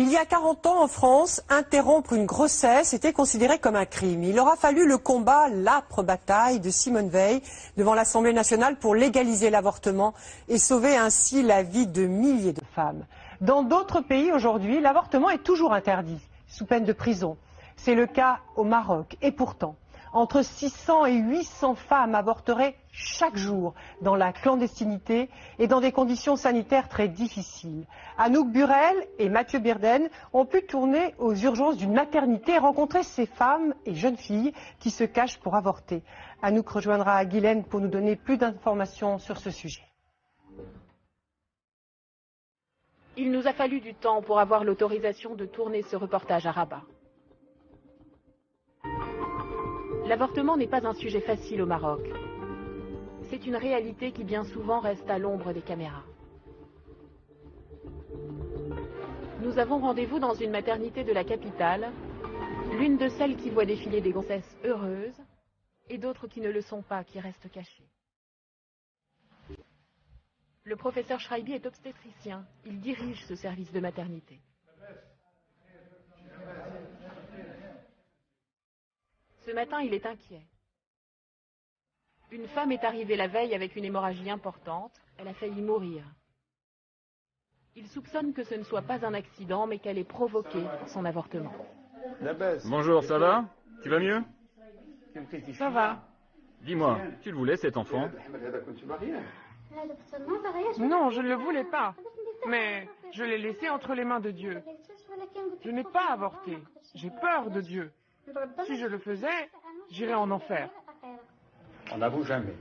Il y a 40 ans en France, interrompre une grossesse était considéré comme un crime. Il aura fallu le combat, l'âpre bataille de Simone Veil devant l'Assemblée nationale pour légaliser l'avortement et sauver ainsi la vie de milliers de femmes. Dans d'autres pays aujourd'hui, l'avortement est toujours interdit, sous peine de prison. C'est le cas au Maroc. Et pourtant, entre 600 et 800 femmes avorteraient chaque jour dans la clandestinité et dans des conditions sanitaires très difficiles. Anouk Burel et Mathieu Birden ont pu tourner aux urgences d'une maternité et rencontrer ces femmes et jeunes filles qui se cachent pour avorter. Anouk rejoindra Guylaine pour nous donner plus d'informations sur ce sujet. Il nous a fallu du temps pour avoir l'autorisation de tourner ce reportage à Rabat. L'avortement n'est pas un sujet facile au Maroc. C'est une réalité qui bien souvent reste à l'ombre des caméras. Nous avons rendez-vous dans une maternité de la capitale, l'une de celles qui voit défiler des grossesses heureuses et d'autres qui ne le sont pas, qui restent cachées. Le professeur Schreibi est obstétricien. Il dirige ce service de maternité. Ce matin, il est inquiet. Une femme est arrivée la veille avec une hémorragie importante. Elle a failli mourir. Il soupçonne que ce ne soit pas un accident, mais qu'elle ait provoqué son avortement. Bonjour, ça va? Tu vas mieux? Ça va. Dis-moi, tu le voulais cet enfant? Non, je ne le voulais pas. Mais je l'ai laissé entre les mains de Dieu. Je n'ai pas avorté. J'ai peur de Dieu. Si je le faisais, j'irais en enfer. On n'avoue jamais.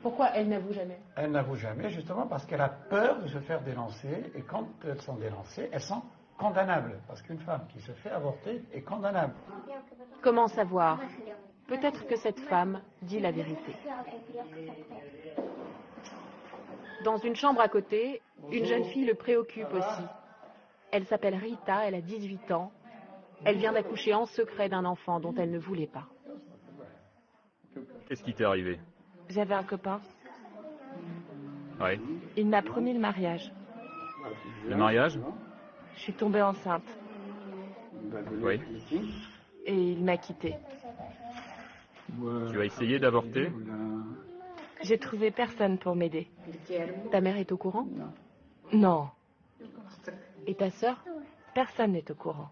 Pourquoi elle n'avoue jamais? Elle n'avoue jamais justement parce qu'elle a peur de se faire dénoncer et quand elles sont dénoncées, elles sont condamnables. Parce qu'une femme qui se fait avorter est condamnable. Comment savoir? Peut-être que cette femme dit la vérité. Dans une chambre à côté, une jeune fille le préoccupe aussi. Elle s'appelle Rita, elle a 18 ans. Elle vient d'accoucher en secret d'un enfant dont elle ne voulait pas. Qu'est-ce qui t'est arrivé? J'avais un copain. Oui. Il m'a promis le mariage. Le mariage? Je suis tombée enceinte. Oui. Et il m'a quittée. Tu as essayé d'avorter? J'ai trouvé personne pour m'aider. Ta mère est au courant? Non, Et ta sœur? personne n'est au courant.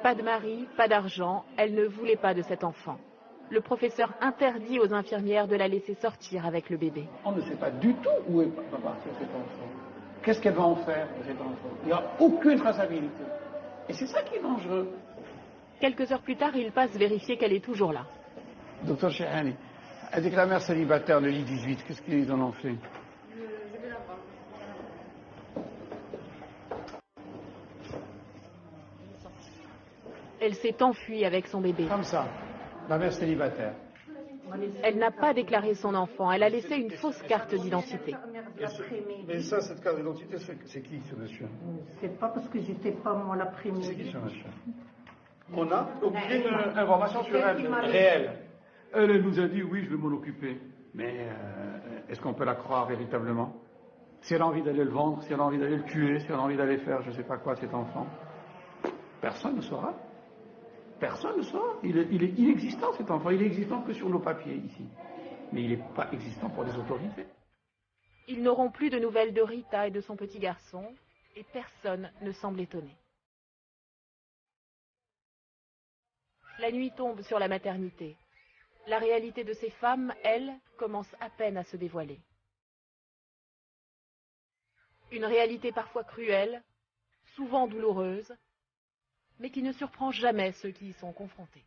Pas de mari, pas d'argent, elle ne voulait pas de cet enfant. Le professeur interdit aux infirmières de la laisser sortir avec le bébé. On ne sait pas du tout où va partir cet enfant. Qu'est-ce qu'elle va en faire de cet enfant? Il n'y a aucune traçabilité. Et c'est ça qui est dangereux. Quelques heures plus tard, il passe vérifier qu'elle est toujours là. Docteur Chehani, elle dit que la mère célibataire de l'I 18, qu'est-ce qu'ils en ont fait? Elle s'est enfuie avec son bébé. Comme ça, la mère célibataire. Elle n'a pas déclaré son enfant, elle a laissé une fausse carte d'identité. Mais ça, cette carte d'identité, c'est qui ce monsieur? C'est pas parce que j'étais pas moi la première. C'est qui ce monsieur? On n'a aucune information sur elle, réelle. Elle nous a dit oui, je vais m'en occuper. Mais est-ce qu'on peut la croire véritablement? Si elle a envie d'aller le vendre, si elle a envie d'aller le tuer, si elle a envie d'aller faire je ne sais pas quoi cet enfant, personne ne saura. Personne ne saura. Il est inexistant cet enfant. Il est existant que sur nos papiers ici. Mais il n'est pas existant pour les autorités. Ils n'auront plus de nouvelles de Rita et de son petit garçon, et personne ne semble étonné. La nuit tombe sur la maternité. La réalité de ces femmes, elle, commence à peine à se dévoiler. Une réalité parfois cruelle, souvent douloureuse, mais qui ne surprend jamais ceux qui y sont confrontés.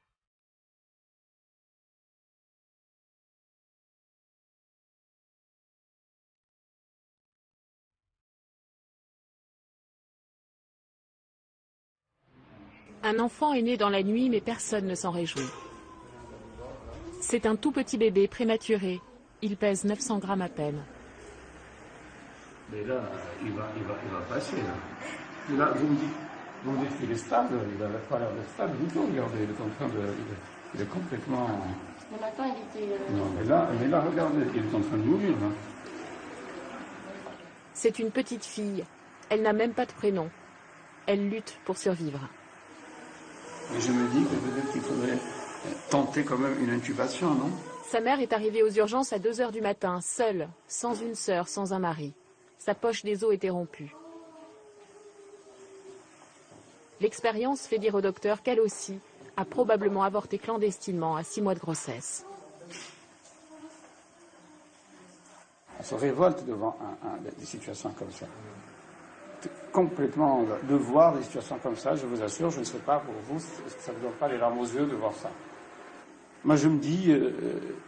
Un enfant est né dans la nuit, mais personne ne s'en réjouit. C'est un tout petit bébé prématuré. Il pèse 900 grammes à peine. Mais là, il va passer. Là, là vous me dites qu'il est stable, il n'avait pas l'air de stable du tout. Regardez, il est en train de... Il est complètement... Le matin, il était... Non, mais là, regardez, il est en train de mourir. Là. C'est une petite fille. Elle n'a même pas de prénom. Elle lutte pour survivre. Et je me dis que peut-être qu'il faudrait tenter quand même une intubation, non? Sa mère est arrivée aux urgences à 2 h du matin, seule, sans une sœur, sans un mari. Sa poche des os était rompue. L'expérience fait dire au docteur qu'elle aussi a probablement avorté clandestinement à 6 mois de grossesse. On se révolte devant des situations comme ça. Complètement de voir des situations comme ça, je vous assure, je ne sais pas pour vous, ça ne vous donne pas les larmes aux yeux de voir ça. Moi je me dis,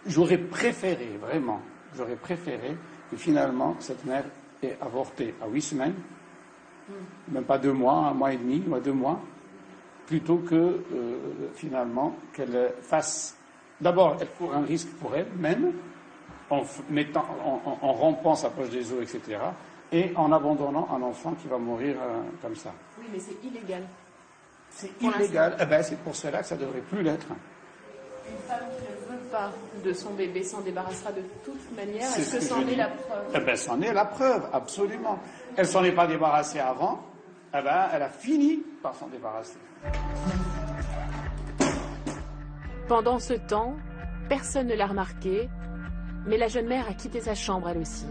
j'aurais préféré, vraiment, j'aurais préféré que finalement cette mère ait avorté à 8 semaines, même pas 2 mois, 1 mois et demi, ou 2 mois, plutôt que finalement qu'elle fasse, d'abord elle court un risque pour elle-même, en rompant sa poche des os, etc., et en abandonnant un enfant qui va mourir comme ça. Oui, mais c'est illégal. C'est illégal. Eh ben, c'est pour cela que ça ne devrait plus l'être. Une femme qui ne veut pas de son bébé s'en débarrassera de toute manière. Est-ce que c'en est la preuve? Eh ben, c'en est la preuve, absolument. Elle s'en est pas débarrassée avant. Eh ben, elle a fini par s'en débarrasser. Pendant ce temps, personne ne l'a remarqué, mais la jeune mère a quitté sa chambre elle aussi.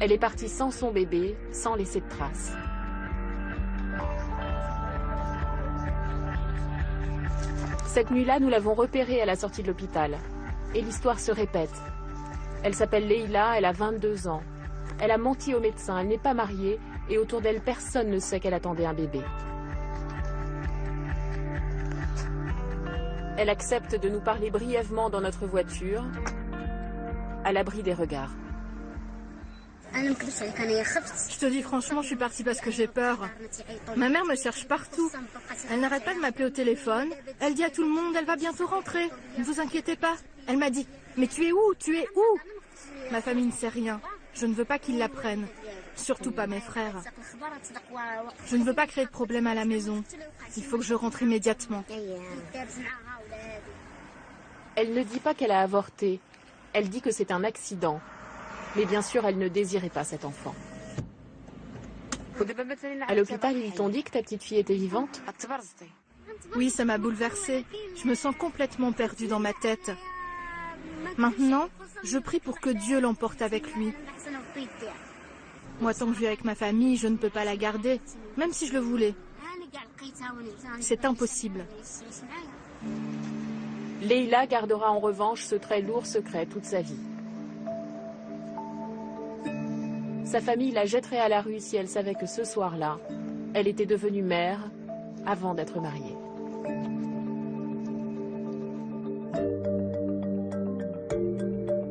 Elle est partie sans son bébé, sans laisser de traces. Cette nuit-là, nous l'avons repérée à la sortie de l'hôpital. Et l'histoire se répète. Elle s'appelle Leïla, elle a 22 ans. Elle a menti au médecin, elle n'est pas mariée, et autour d'elle, personne ne sait qu'elle attendait un bébé. Elle accepte de nous parler brièvement dans notre voiture, à l'abri des regards. Je te dis franchement, je suis partie parce que j'ai peur. Ma mère me cherche partout. Elle n'arrête pas de m'appeler au téléphone. Elle dit à tout le monde, elle va bientôt rentrer. Ne vous inquiétez pas. Elle m'a dit, mais tu es où? Tu es où? Ma famille ne sait rien. Je ne veux pas qu'ils l'apprennent. Surtout pas mes frères. Je ne veux pas créer de problème à la maison. Il faut que je rentre immédiatement. Elle ne dit pas qu'elle a avorté. Elle dit que c'est un accident. Mais bien sûr, elle ne désirait pas cet enfant. À l'hôpital, ils t'ont dit que ta petite fille était vivante? Oui, ça m'a bouleversée. Je me sens complètement perdue dans ma tête. Maintenant, je prie pour que Dieu l'emporte avec lui. Moi, tant que je vis avec ma famille, je ne peux pas la garder, même si je le voulais. C'est impossible. Leïla gardera en revanche ce très lourd secret toute sa vie. Sa famille la jetterait à la rue si elle savait que ce soir-là, elle était devenue mère avant d'être mariée.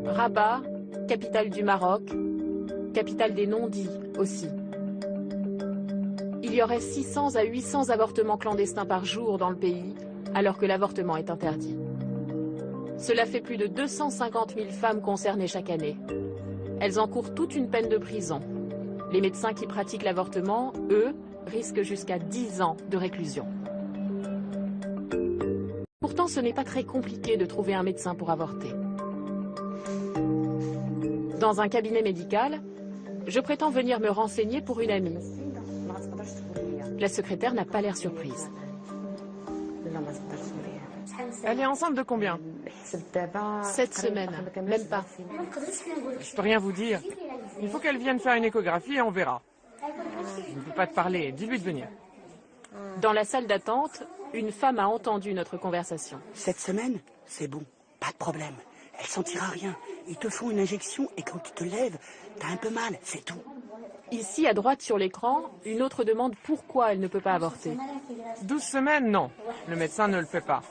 Rabat, capitale du Maroc, capitale des non-dits aussi. Il y aurait 600 à 800 avortements clandestins par jour dans le pays, alors que l'avortement est interdit. Cela fait plus de 250 000 femmes concernées chaque année. Elles encourent toute une peine de prison. Les médecins qui pratiquent l'avortement, eux, risquent jusqu'à 10 ans de réclusion. Pourtant, ce n'est pas très compliqué de trouver un médecin pour avorter. Dans un cabinet médical, je prétends venir me renseigner pour une amie. La secrétaire n'a pas l'air surprise. Elle est enceinte de combien? 7 semaines, même pas. Je peux rien vous dire. Il faut qu'elle vienne faire une échographie et on verra. Je ne peux pas te parler, dis-lui de venir. Dans la salle d'attente, une femme a entendu notre conversation. 7 semaines, c'est bon, pas de problème. Elle sentira rien. Ils te font une injection et quand tu te lèves, t'as un peu mal, c'est tout. Ici, à droite sur l'écran, une autre demande pourquoi elle ne peut pas avorter. 12 semaines, non. Le médecin ne le fait pas.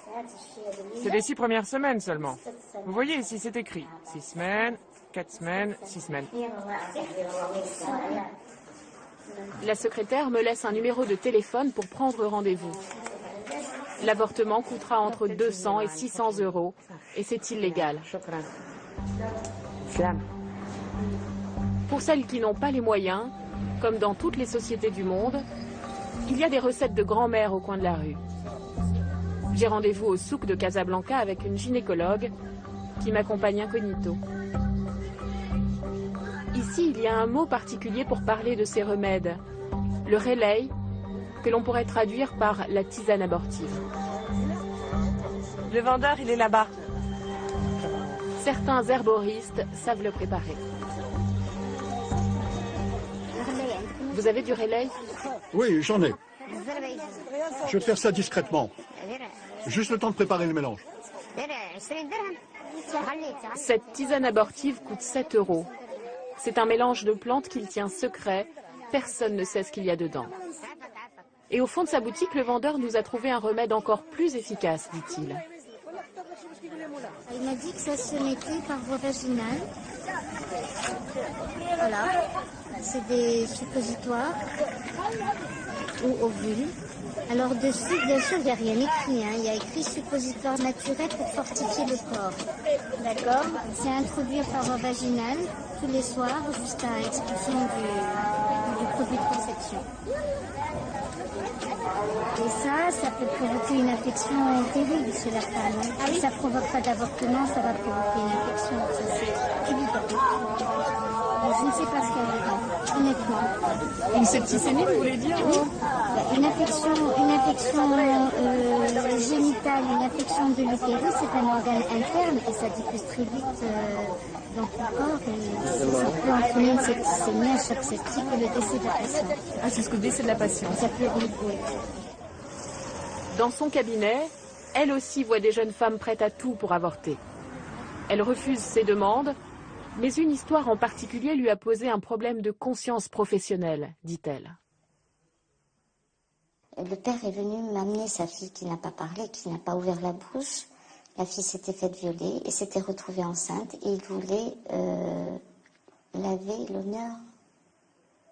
C'est les 6 premières semaines seulement. Vous voyez ici, c'est écrit. 6 semaines, 4 semaines, 6 semaines. La secrétaire me laisse un numéro de téléphone pour prendre rendez-vous. L'avortement coûtera entre 200 et 600 euros et c'est illégal. Pour celles qui n'ont pas les moyens, comme dans toutes les sociétés du monde, il y a des recettes de grand-mère au coin de la rue. J'ai rendez-vous au souk de Casablanca avec une gynécologue qui m'accompagne incognito. Ici, il y a un mot particulier pour parler de ces remèdes. Le relay, que l'on pourrait traduire par la tisane abortive. Le vendeur, il est là-bas. Certains herboristes savent le préparer. Vous avez du relay? Oui, j'en ai. Je vais faire ça discrètement. Juste le temps de préparer le mélange. Cette tisane abortive coûte 7 €. C'est un mélange de plantes qu'il tient secret. Personne ne sait ce qu'il y a dedans. Et au fond de sa boutique, le vendeur nous a trouvé un remède encore plus efficace, dit-il. Il m'a dit que ça se mettait par voie vaginale. Voilà. C'est des suppositoires ou ovules. Alors dessus, bien sûr, il n'y a rien écrit. Il y a écrit suppositoire naturel pour fortifier le corps. D'accord. C'est introduit par voie vaginale tous les soirs jusqu'à expulsion du produit de conception. Et ça peut provoquer une infection terrible chez la femme. Si ça ne provoque pas d'avortement, ça va provoquer une infection. Ça, c'est évident. Je ne sais pas ce qu'il y a dedans, honnêtement. Une septicémie, vous voulez dire? Oui. Une infection génitale, une infection de l'utérus, c'est un organe interne et ça diffuse très vite dans le corps et ça peut entraîner une septicémie, un choc septique et le décès de la patiente. Ah, c'est ce que le décès de la patiente. Ça peut oui. Dans son cabinet, elle aussi voit des jeunes femmes prêtes à tout pour avorter. Elle refuse ses demandes, mais une histoire en particulier lui a posé un problème de conscience professionnelle, dit-elle. Le père est venu m'amener sa fille qui n'a pas parlé, qui n'a pas ouvert la bouche. La fille s'était faite violer et s'était retrouvée enceinte et il voulait laver l'honneur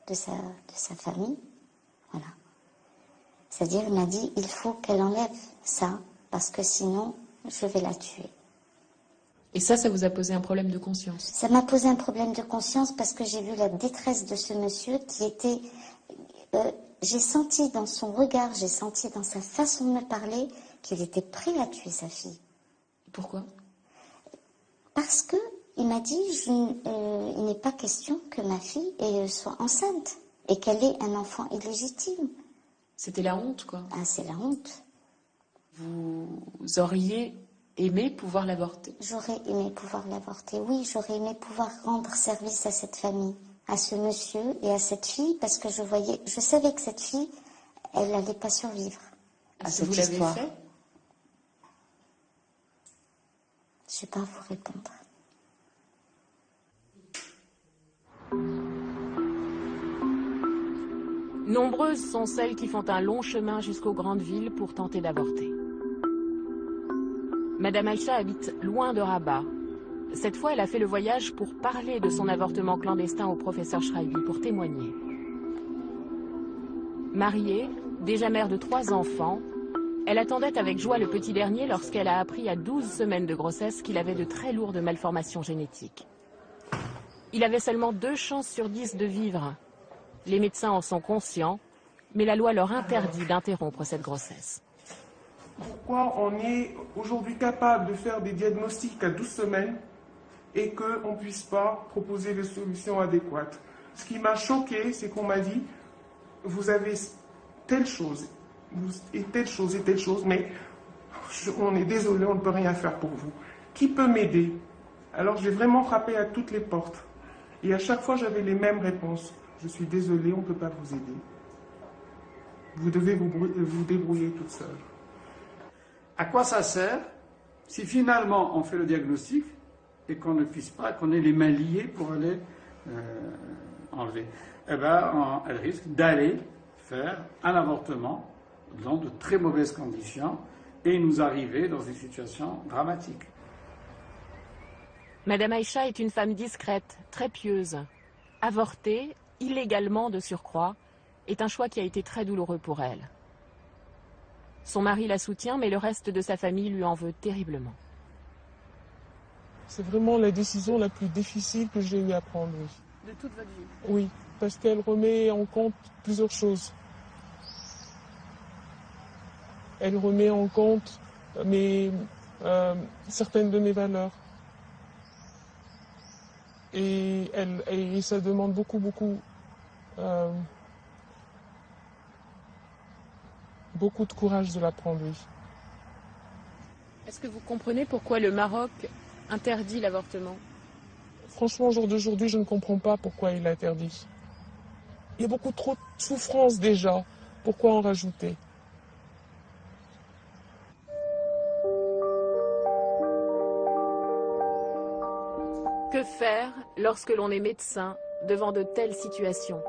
de sa famille. Voilà. C'est-à-dire, il m'a dit, il faut qu'elle enlève ça parce que sinon, je vais la tuer. Et ça vous a posé un problème de conscience? Ça m'a posé un problème de conscience parce que j'ai vu la détresse de ce monsieur qui était... j'ai senti dans son regard, j'ai senti dans sa façon de me parler qu'il était prêt à tuer sa fille. Pourquoi? Parce que il m'a dit, il n'est pas question que ma fille soit enceinte et qu'elle ait un enfant illégitime. C'était la honte, quoi. Ah, c'est la honte. Vous auriez aimé pouvoir l'avorter? J'aurais aimé pouvoir l'avorter, oui. J'aurais aimé pouvoir rendre service à cette famille, à ce monsieur et à cette fille, parce que je savais que cette fille, elle n'allait pas survivre à cette histoire. Vous l'avez fait? Je ne sais pas vous répondre. Nombreuses sont celles qui font un long chemin jusqu'aux grandes villes pour tenter d'avorter. Madame Aïcha habite loin de Rabat. Cette fois, elle a fait le voyage pour parler de son avortement clandestin au professeur Shraibi, pour témoigner. Mariée, déjà mère de 3 enfants, elle attendait avec joie le petit dernier lorsqu'elle a appris à 12 semaines de grossesse qu'il avait de très lourdes malformations génétiques. Il avait seulement 2 chances sur 10 de vivre. Les médecins en sont conscients, mais la loi leur interdit d'interrompre cette grossesse. Pourquoi on est aujourd'hui capable de faire des diagnostics à 12 semaines et qu'on ne puisse pas proposer des solutions adéquates? Ce qui m'a choqué, c'est qu'on m'a dit, vous avez telle chose, et telle chose, et telle chose, mais on est désolé, on ne peut rien faire pour vous. Qui peut m'aider? Alors j'ai vraiment frappé à toutes les portes. Et à chaque fois, j'avais les mêmes réponses. Je suis désolé, on ne peut pas vous aider. Vous devez vous débrouiller toute seule. À quoi ça sert si finalement on fait le diagnostic et qu'on ne puisse pas, qu'on ait les mains liées pour aller enlever? Eh bien, elle risque d'aller faire un avortement dans de très mauvaises conditions et nous arriver dans une situation dramatique. Madame Aïcha est une femme discrète, très pieuse. Avorter, illégalement de surcroît, est un choix qui a été très douloureux pour elle. Son mari la soutient, mais le reste de sa famille lui en veut terriblement. C'est vraiment la décision la plus difficile que j'ai eu à prendre, oui. De toute votre vie? Oui, parce qu'elle remet en compte plusieurs choses. Elle remet en compte certaines de mes valeurs. Et ça demande beaucoup beaucoup de courage de l'apprendre, oui. Est-ce que vous comprenez pourquoi le Maroc interdit l'avortement? Franchement, au jour d'aujourd'hui, je ne comprends pas pourquoi il l'interdit. Il y a beaucoup trop de souffrance déjà. Pourquoi en rajouter? Que faire lorsque l'on est médecin devant de telles situations?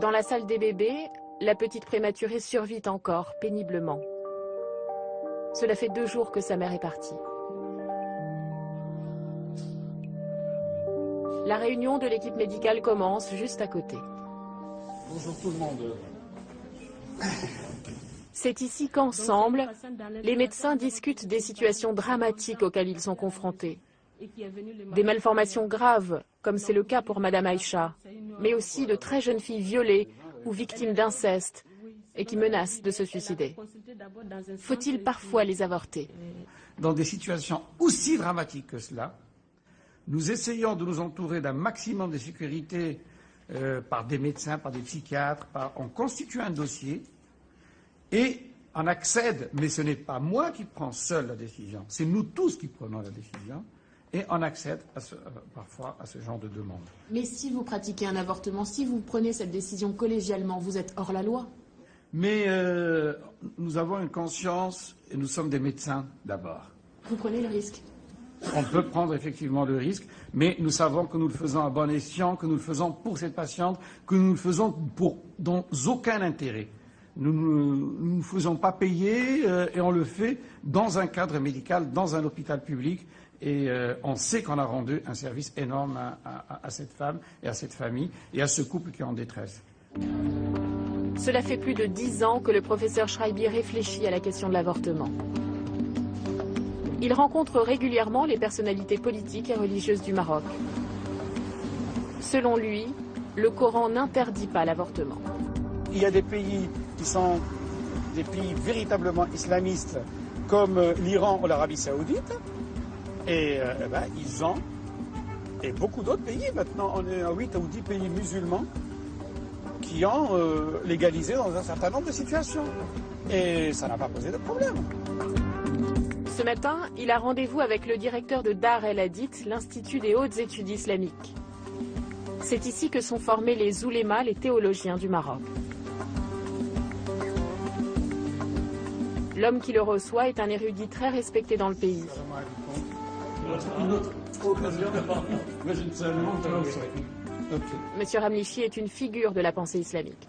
Dans la salle des bébés, la petite prématurée survit encore péniblement. Cela fait 2 jours que sa mère est partie. La réunion de l'équipe médicale commence juste à côté. Bonjour tout le monde. C'est ici qu'ensemble, les médecins discutent des situations dramatiques auxquelles ils sont confrontés. Des malformations graves, comme c'est le cas pour Madame Aïcha, mais aussi de très jeunes filles violées ou victimes d'inceste et qui menacent de se suicider. Faut-il parfois les avorter? Dans des situations aussi dramatiques que cela, nous essayons de nous entourer d'un maximum de sécurité par des médecins, par des psychiatres, on constitue un dossier et on accède, mais ce n'est pas moi qui prends seul la décision, c'est nous tous qui prenons la décision, et on accède parfois à ce genre de demande. Mais si vous pratiquez un avortement, si vous prenez cette décision collégialement, vous êtes hors la loi. Mais nous avons une conscience, et nous sommes des médecins d'abord. Vous prenez le risque. On peut prendre effectivement le risque, mais nous savons que nous le faisons à bon escient, que nous le faisons pour cette patiente, que nous le faisons dans aucun intérêt. Nous ne nous faisons pas payer et on le fait dans un cadre médical, dans un hôpital public. Et on sait qu'on a rendu un service énorme à cette femme et à cette famille et à ce couple qui est en détresse. Cela fait plus de 10 ans que le professeur Schreiber réfléchit à la question de l'avortement. Il rencontre régulièrement les personnalités politiques et religieuses du Maroc. Selon lui, le Coran n'interdit pas l'avortement. Il y a des pays qui sont des pays véritablement islamistes, comme l'Iran ou l'Arabie Saoudite, et ils ont, et beaucoup d'autres pays, maintenant on est à 8 ou 10 pays musulmans, qui ont légalisé dans un certain nombre de situations. Et ça n'a pas posé de problème. Ce matin, il a rendez-vous avec le directeur de Dar El Hadith, l'Institut des hautes études islamiques. C'est ici que sont formés les oulémas, les théologiens du Maroc. L'homme qui le reçoit est un érudit très respecté dans le pays. Monsieur Ramlichi est une figure de la pensée islamique.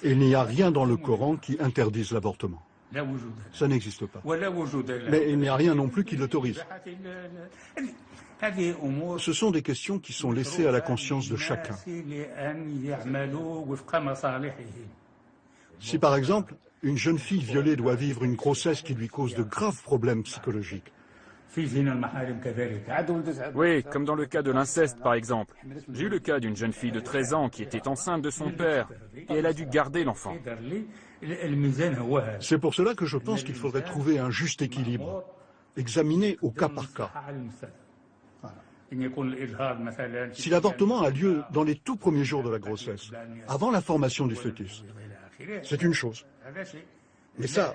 Il n'y a rien dans le Coran qui interdise l'avortement. Ça n'existe pas. Mais il n'y a rien non plus qui l'autorise. Ce sont des questions qui sont laissées à la conscience de chacun. Si par exemple, une jeune fille violée doit vivre une grossesse qui lui cause de graves problèmes psychologiques, oui, comme dans le cas de l'inceste, par exemple. J'ai eu le cas d'une jeune fille de 13 ans qui était enceinte de son père et elle a dû garder l'enfant. C'est pour cela que je pense qu'il faudrait trouver un juste équilibre, examiner au cas par cas. Si l'avortement a lieu dans les tout premiers jours de la grossesse, avant la formation du fœtus, c'est une chose. Mais ça,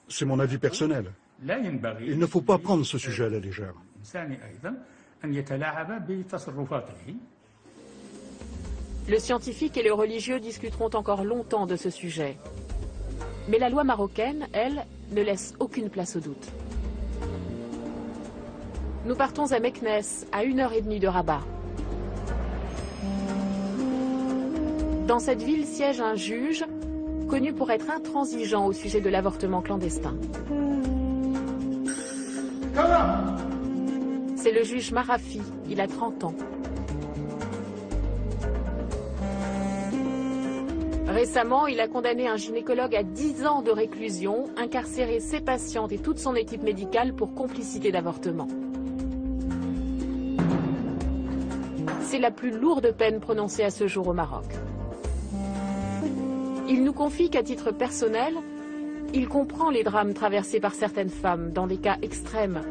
c'est mon avis personnel. Il ne faut pas prendre ce sujet à la légère. Le scientifique et le religieux discuteront encore longtemps de ce sujet. Mais la loi marocaine, elle, ne laisse aucune place au doute. Nous partons à Meknes, à 1h30 de Rabat. Dans cette ville siège un juge, connu pour être intransigeant au sujet de l'avortement clandestin. C'est le juge Marafi, il a 30 ans. Récemment, il a condamné un gynécologue à 10 ans de réclusion, incarcéré ses patientes et toute son équipe médicale pour complicité d'avortement. C'est la plus lourde peine prononcée à ce jour au Maroc. Il nous confie qu'à titre personnel, il comprend les drames traversés par certaines femmes dans des cas extrêmes.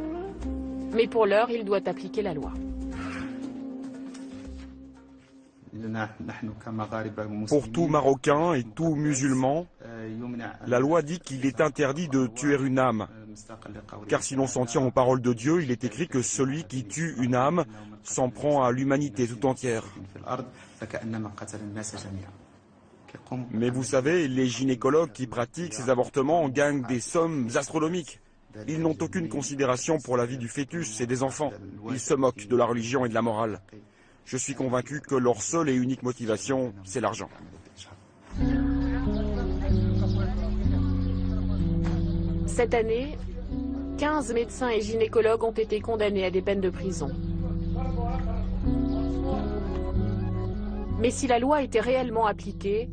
Mais pour l'heure, il doit appliquer la loi. Pour tout Marocain et tout musulman, la loi dit qu'il est interdit de tuer une âme. Car si l'on s'en tient aux paroles de Dieu, il est écrit que celui qui tue une âme s'en prend à l'humanité tout entière. Mais vous savez, les gynécologues qui pratiquent ces avortements gagnent des sommes astronomiques. Ils n'ont aucune considération pour la vie du fœtus et des enfants. Ils se moquent de la religion et de la morale. Je suis convaincu que leur seule et unique motivation, c'est l'argent. Cette année, 15 médecins et gynécologues ont été condamnés à des peines de prison. Mais si la loi était réellement appliquée,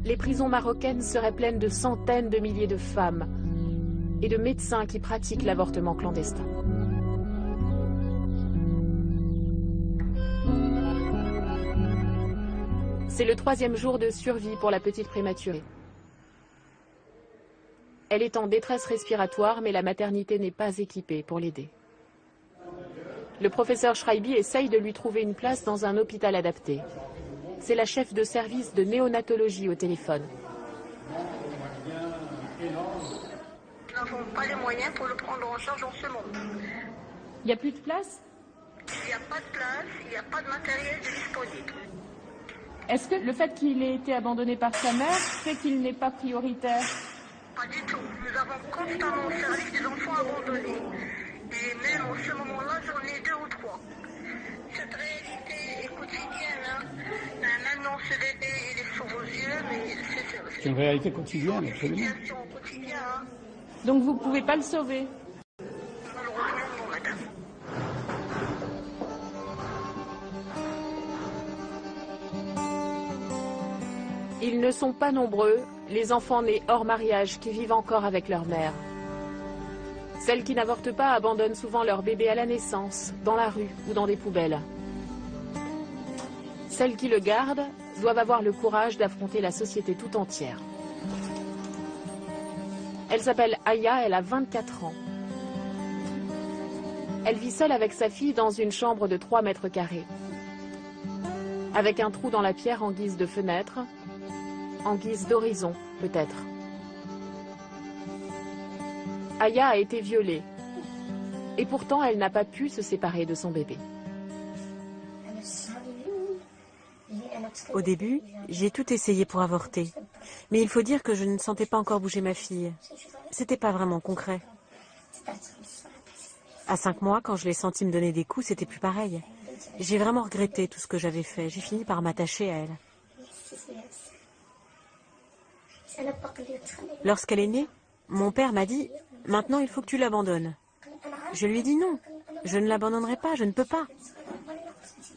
les prisons marocaines seraient pleines de centaines de milliers de femmes et de médecins qui pratiquent l'avortement clandestin. C'est le 3e jour de survie pour la petite prématurée. Elle est en détresse respiratoire, mais la maternité n'est pas équipée pour l'aider. Le professeur Shraibi essaye de lui trouver une place dans un hôpital adapté. C'est la chef de service de néonatologie au téléphone. Nous n'avons pas les moyens pour le prendre en charge en ce moment. Il n'y a plus de place? Il n'y a pas de place, il n'y a pas de matériel disponible. Est-ce que le fait qu'il ait été abandonné par sa mère fait qu'il n'est pas prioritaire? Pas du tout. Nous avons constamment au service des enfants abandonnés. Et même en ce moment-là, j'en ai 2 ou 3. Cette réalité est quotidienne. Hein. Maintenant, ce bébé, il est sous vos yeux, mais c'est une réalité quotidienne, absolument. Hein. Donc vous ne pouvez pas le sauver? Malheureusement, non, madame. Ils ne sont pas nombreux, les enfants nés hors mariage qui vivent encore avec leur mère. Celles qui n'avortent pas abandonnent souvent leur bébé à la naissance, dans la rue ou dans des poubelles. Celles qui le gardent doivent avoir le courage d'affronter la société tout entière. Elle s'appelle Aya, elle a 24 ans. Elle vit seule avec sa fille dans une chambre de 3 mètres carrés. Avec un trou dans la pierre en guise de fenêtre, en guise d'horizon, peut-être. Aya a été violée. Et pourtant, elle n'a pas pu se séparer de son bébé. Au début, j'ai tout essayé pour avorter. Mais il faut dire que je ne sentais pas encore bouger ma fille. C'était pas vraiment concret. À 5 mois, quand je l'ai senti me donner des coups, c'était plus pareil. J'ai vraiment regretté tout ce que j'avais fait. J'ai fini par m'attacher à elle. Lorsqu'elle est née, mon père m'a dit « Maintenant, il faut que tu l'abandonnes ». Je lui ai dit « Non, je ne l'abandonnerai pas, je ne peux pas ».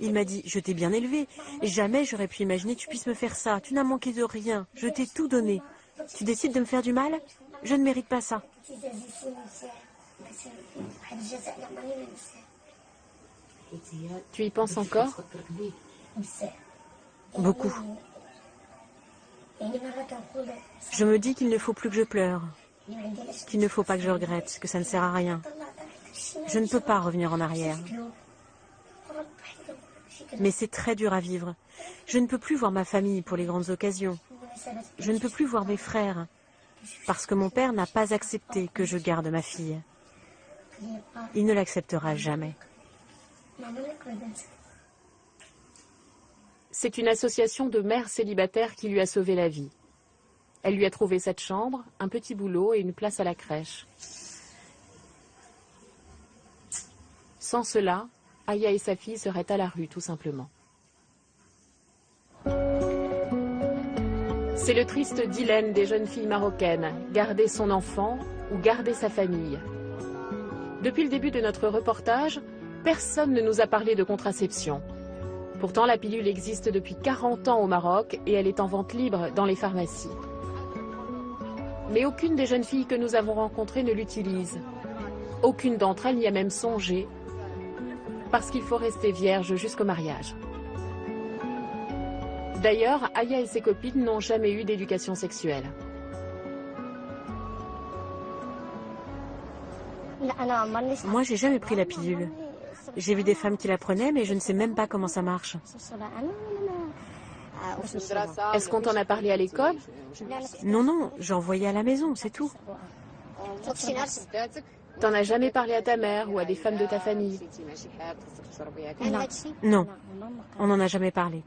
Il m'a dit « Je t'ai bien élevée, jamais j'aurais pu imaginer que tu puisses me faire ça. Tu n'as manqué de rien, je t'ai tout donné. Tu décides de me faire du mal? Je ne mérite pas ça. » Tu y penses encore? Beaucoup. Je me dis qu'il ne faut plus que je pleure, qu'il ne faut pas que je regrette, que ça ne sert à rien. Je ne peux pas revenir en arrière. Mais c'est très dur à vivre. Je ne peux plus voir ma famille pour les grandes occasions. Je ne peux plus voir mes frères, parce que mon père n'a pas accepté que je garde ma fille. Il ne l'acceptera jamais. C'est une association de mères célibataires qui lui a sauvé la vie. Elle lui a trouvé cette chambre, un petit boulot et une place à la crèche. Sans cela, Aya et sa fille seraient à la rue, tout simplement. C'est le triste dilemme des jeunes filles marocaines, garder son enfant ou garder sa famille. Depuis le début de notre reportage, personne ne nous a parlé de contraception. Pourtant, la pilule existe depuis 40 ans au Maroc et elle est en vente libre dans les pharmacies. Mais aucune des jeunes filles que nous avons rencontrées ne l'utilise. Aucune d'entre elles n'y a même songé, parce qu'il faut rester vierge jusqu'au mariage. D'ailleurs, Aya et ses copines n'ont jamais eu d'éducation sexuelle. Moi, j'ai jamais pris la pilule. J'ai vu des femmes qui la prenaient, mais je ne sais même pas comment ça marche. Est-ce qu'on t'en a parlé à l'école? Non, non, j'en voyais à la maison, c'est tout. T'en as jamais parlé à ta mère ou à des femmes de ta famille? Non, on n'en a jamais parlé.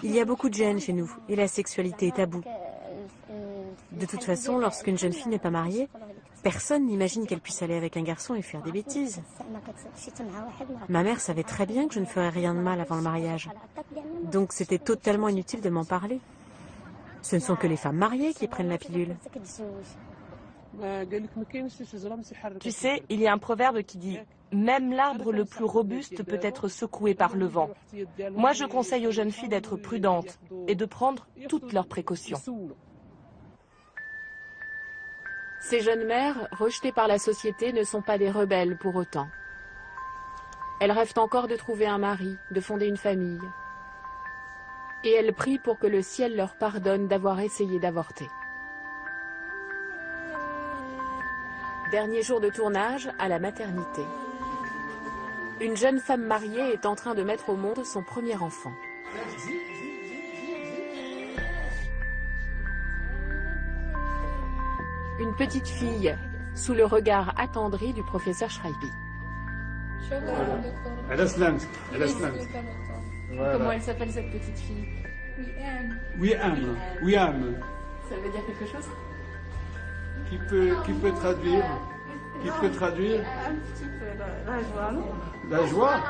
Il y a beaucoup de gêne chez nous, et la sexualité est taboue. De toute façon, lorsqu'une jeune fille n'est pas mariée, personne n'imagine qu'elle puisse aller avec un garçon et faire des bêtises. Ma mère savait très bien que je ne ferais rien de mal avant le mariage. Donc c'était totalement inutile de m'en parler. Ce ne sont que les femmes mariées qui prennent la pilule. Tu sais, il y a un proverbe qui dit « Même l'arbre le plus robuste peut être secoué par le vent ». Moi, je conseille aux jeunes filles d'être prudentes et de prendre toutes leurs précautions. Ces jeunes mères, rejetées par la société, ne sont pas des rebelles pour autant. Elles rêvent encore de trouver un mari, de fonder une famille. Et elles prient pour que le ciel leur pardonne d'avoir essayé d'avorter. Dernier jour de tournage à la maternité. Une jeune femme mariée est en train de mettre au monde son premier enfant. Une petite fille, sous le regard attendri du professeur Schreiby. Comment elle s'appelle cette petite fille? Wiam. Ça veut dire quelque chose? Qui peut traduire? Un petit peu la joie, non? La joie?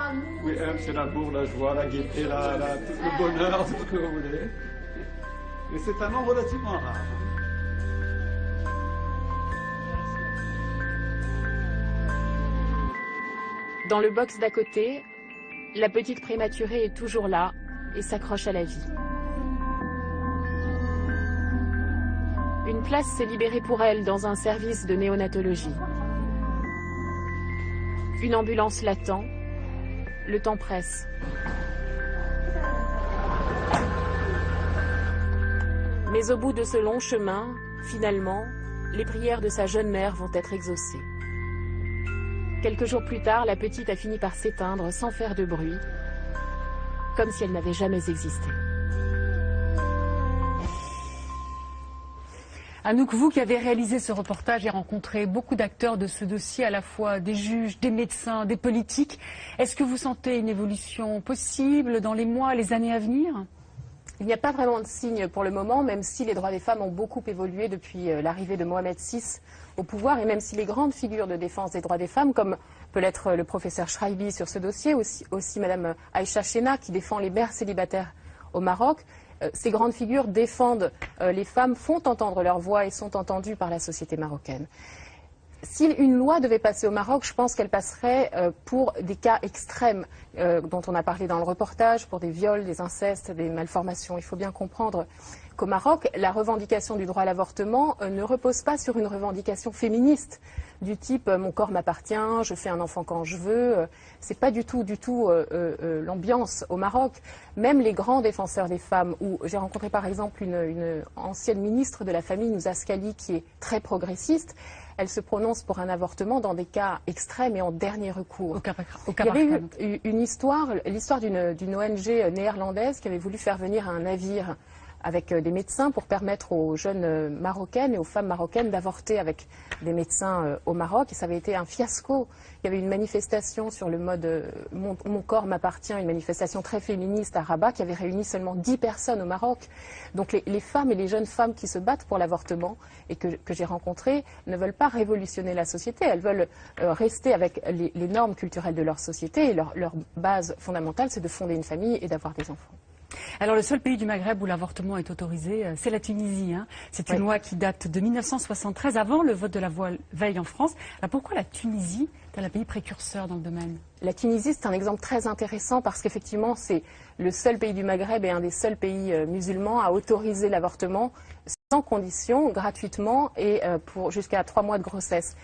Oui, c'est l'amour, la joie, la gaieté, tout le bonheur, tout ce que vous voulez. Et c'est un nom relativement rare. Dans le box d'à côté, la petite prématurée est toujours là et s'accroche à la vie. Une place s'est libérée pour elle dans un service de néonatologie. Une ambulance l'attend. Le temps presse. Mais au bout de ce long chemin, finalement, les prières de sa jeune mère vont être exaucées. Quelques jours plus tard, la petite a fini par s'éteindre sans faire de bruit, comme si elle n'avait jamais existé. Anouk, vous qui avez réalisé ce reportage et rencontré beaucoup d'acteurs de ce dossier, à la fois des juges, des médecins, des politiques, est-ce que vous sentez une évolution possible dans les mois, les années à venir? Il n'y a pas vraiment de signe pour le moment, même si les droits des femmes ont beaucoup évolué depuis l'arrivée de Mohamed VI au pouvoir, et même si les grandes figures de défense des droits des femmes, comme peut l'être le professeur Schreiby sur ce dossier, aussi Madame Aïcha Chena qui défend les mères célibataires au Maroc, ces grandes figures défendent les femmes, font entendre leur voix et sont entendues par la société marocaine. Si une loi devait passer au Maroc, je pense qu'elle passerait pour des cas extrêmes dont on a parlé dans le reportage, pour des viols, des incestes, des malformations. Il faut bien comprendre qu'au Maroc, la revendication du droit à l'avortement ne repose pas sur une revendication féministe du type mon corps m'appartient, je fais un enfant quand je veux. C'est pas du tout l'ambiance au Maroc. Même les grands défenseurs des femmes, où j'ai rencontré par exemple une ancienne ministre de la famille, Nouza Scali, qui est très progressiste. Elle se prononce pour un avortement dans des cas extrêmes et en dernier recours. Il y avait eu l'histoire d'une ONG néerlandaise qui avait voulu faire venir un navire avec des médecins pour permettre aux jeunes marocaines et aux femmes marocaines d'avorter avec des médecins au Maroc. Et ça avait été un fiasco. Il y avait une manifestation sur le mode mon corps m'appartient, une manifestation très féministe à Rabat qui avait réuni seulement 10 personnes au Maroc. Donc les femmes et les jeunes femmes qui se battent pour l'avortement et que j'ai rencontrées ne veulent pas révolutionner la société. Elles veulent rester avec les normes culturelles de leur société et leur base fondamentale, c'est de fonder une famille et d'avoir des enfants. Alors le seul pays du Maghreb où l'avortement est autorisé, c'est la Tunisie. C'est une loi qui date de 1973, avant le vote de la veille en France. Alors pourquoi la Tunisie est un pays précurseur dans le domaine? La Tunisie, c'est un exemple très intéressant parce qu'effectivement, c'est le seul pays du Maghreb et un des seuls pays musulmans à autoriser l'avortement sans condition, gratuitement et pour jusqu'à 3 mois de grossesse.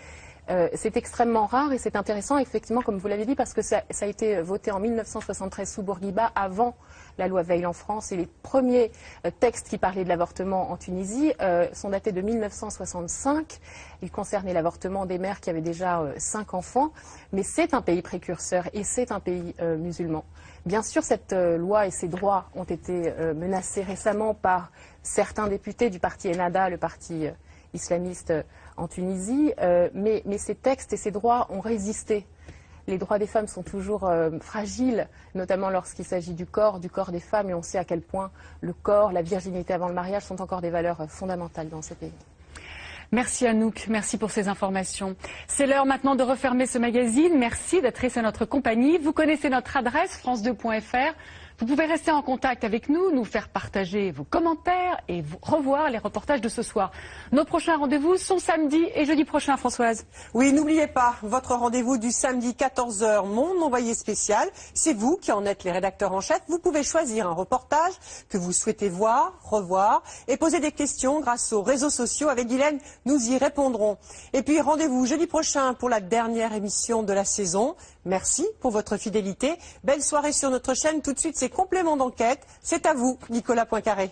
C'est extrêmement rare et c'est intéressant, effectivement, comme vous l'avez dit, parce que ça a été voté en 1973 sous Bourguiba, avant la loi Veil en France. Et les premiers textes qui parlaient de l'avortement en Tunisie sont datés de 1965. Ils concernaient l'avortement des mères qui avaient déjà 5 enfants. Mais c'est un pays précurseur et c'est un pays musulman. Bien sûr, cette loi et ses droits ont été menacés récemment par certains députés du parti Ennahda, le parti islamiste en Tunisie, mais ces textes et ces droits ont résisté. Les droits des femmes sont toujours fragiles, notamment lorsqu'il s'agit du corps des femmes, et on sait à quel point le corps, la virginité avant le mariage sont encore des valeurs fondamentales dans ces pays. Merci Anouk, merci pour ces informations. C'est l'heure maintenant de refermer ce magazine. Merci d'être resté à notre compagnie. Vous connaissez notre adresse, france2.fr. Vous pouvez rester en contact avec nous, nous faire partager vos commentaires et revoir les reportages de ce soir. Nos prochains rendez-vous sont samedi et jeudi prochain, Françoise. Oui, n'oubliez pas, votre rendez-vous du samedi 14h, Mon Envoyé spécial. C'est vous qui en êtes les rédacteurs en chef. Vous pouvez choisir un reportage que vous souhaitez voir, revoir et poser des questions grâce aux réseaux sociaux. Avec Guylaine, nous y répondrons. Et puis rendez-vous jeudi prochain pour la dernière émission de la saison. Merci pour votre fidélité. Belle soirée sur notre chaîne. Tout de suite, c'est Complément d'enquête. C'est à vous, Nicolas Poincaré.